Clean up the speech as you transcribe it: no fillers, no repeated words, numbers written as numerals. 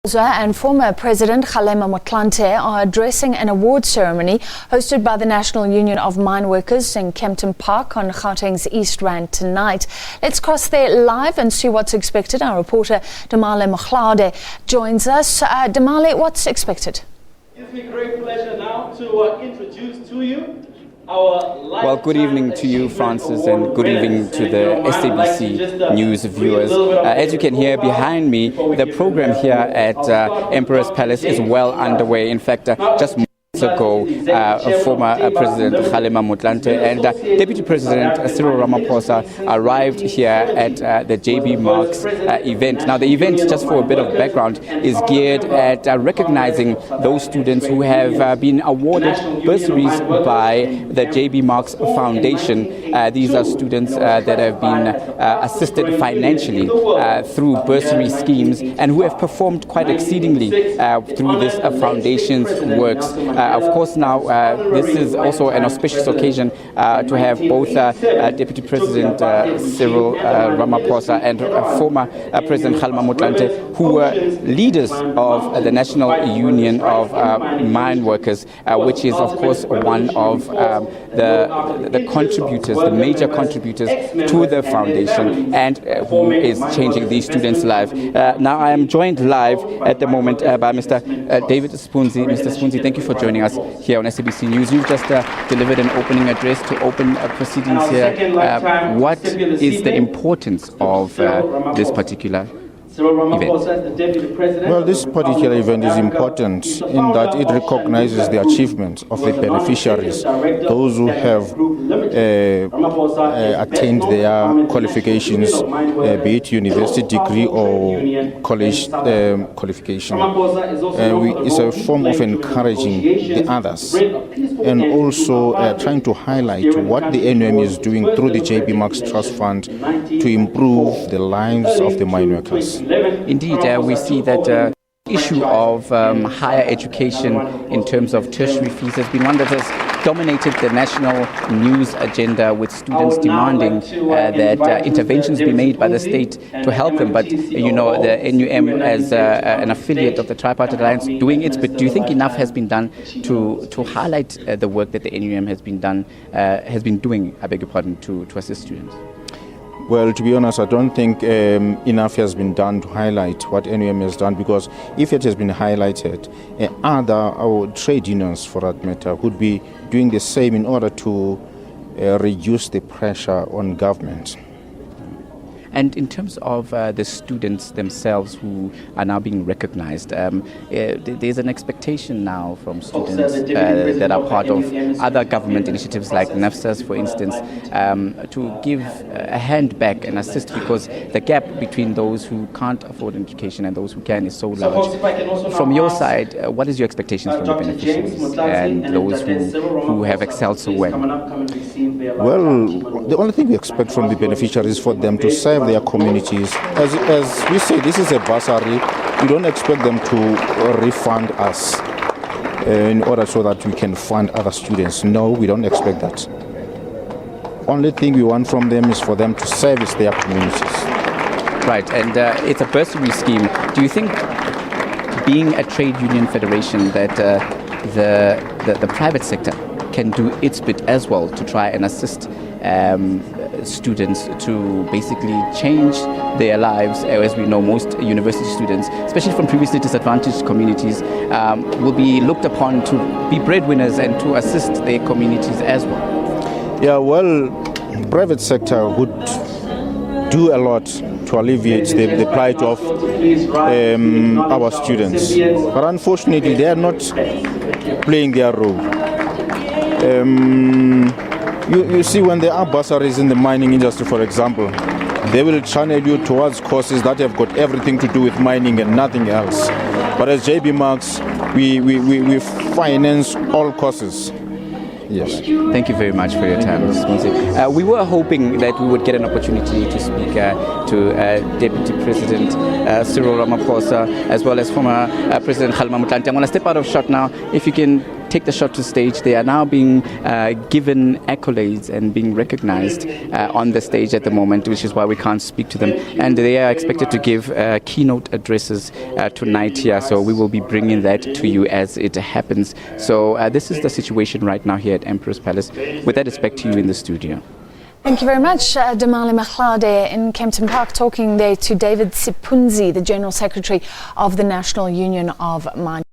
And former President Kgalema Motlante are addressing an award ceremony hosted by the National Union of Mineworkers in Kempton Park on Gauteng's East Rand tonight. Let's cross there live and see what's expected. Our reporter Damale joins us. Damale, what's expected? It gives me great pleasure now to introduce to you Well, good evening to you, Francis, and good evening to the SABC News viewers. As you can hear behind me, the program here at Emperor's Palace is well underway. In fact, just ago, former President Kgalema Motlante and Deputy President Cyril Ramaphosa arrived here at the JB Marks event. Now, the event, just for a bit of background, is geared at recognizing those students who have been awarded bursaries by the JB Marks Foundation. These are students that have been assisted financially through bursary schemes and who have performed quite exceedingly through this foundation's works. Of course, now this is also an auspicious occasion to have both Deputy President Cyril Ramaphosa and former President Kgalema Motlante, who were leaders of the National Union of Mineworkers, which is, of course, one of the contributors, the major contributors to the foundation, and who is changing these students' lives. Now, I am joined live at the moment by Mr. David Sipunzi. Mr. Sipunzi, thank you for joining us here on SABC News. You've just delivered an opening address to open proceedings here. What is the importance of this particular event? Well, this particular event is important in that it recognizes the achievements of the beneficiaries, those who have attained their qualifications, be it university degree or college qualification. It's a form of encouraging the others and also trying to highlight what the NUM is doing through the JB Marks Trust Fund to improve the lives of the mine workers. Indeed, we see that the issue of higher education in terms of tertiary fees has been one that has dominated the national news agenda, with students demanding that interventions be made by the state to help them. But, you know, the NUM as an affiliate of the Tripartite Alliance doing its bit. Do you think enough has been done to highlight the work that the NUM has been doing, I beg your pardon, to assist students? Well, to be honest, I don't think enough has been done to highlight what NUM has done, because if it has been highlighted, our trade unions, for that matter, would be doing the same in order to reduce the pressure on government. And in terms of the students themselves who are now being recognized, there's an expectation now from students that are part of other government initiatives like NAFSAS, for instance, to give a hand back and assist, because the gap between those who can't afford education and those who can is so large. From your side, what is your expectations from the beneficiaries and those who have excelled so well? Well, the only thing we expect from the beneficiaries is for them to serve their communities. As we say, this is a bursary. We don't expect them to refund us in order so that we can fund other students. No, we don't expect that. Only thing we want from them is for them to service their communities. Right, and it's a bursary scheme. Do you think, being a trade union federation, that the private sector can do its bit as well to try and assist students to basically change their lives? As we know, most university students, especially from previously disadvantaged communities, will be looked upon to be breadwinners and to assist their communities as well. Yeah, well, private sector would do a lot to alleviate the plight of our students, but unfortunately they are not playing their role. You see, when there are bursaries in the mining industry, for example, they will channel you towards courses that have got everything to do with mining and nothing else. But as JB Marks, we finance all courses. Yes. Thank you very much for your time, Mr. Sipunzi. We were hoping that we would get an opportunity to speak to Deputy President Cyril Ramaphosa, as well as former President Kgalema Motlante. I'm going to step out of shot now. If you can take the shot to stage. They are now being given accolades and being recognized on the stage at the moment, which is why we can't speak to them. And they are expected to give keynote addresses tonight here, so we will be bringing that to you as it happens. So this is the situation right now here at Emperor's Palace. With that, it's back to you in the studio. Thank you very much, Damali Makhlade in Kempton Park, talking there to David Sipunzi, the General Secretary of the National Union of Mineworkers.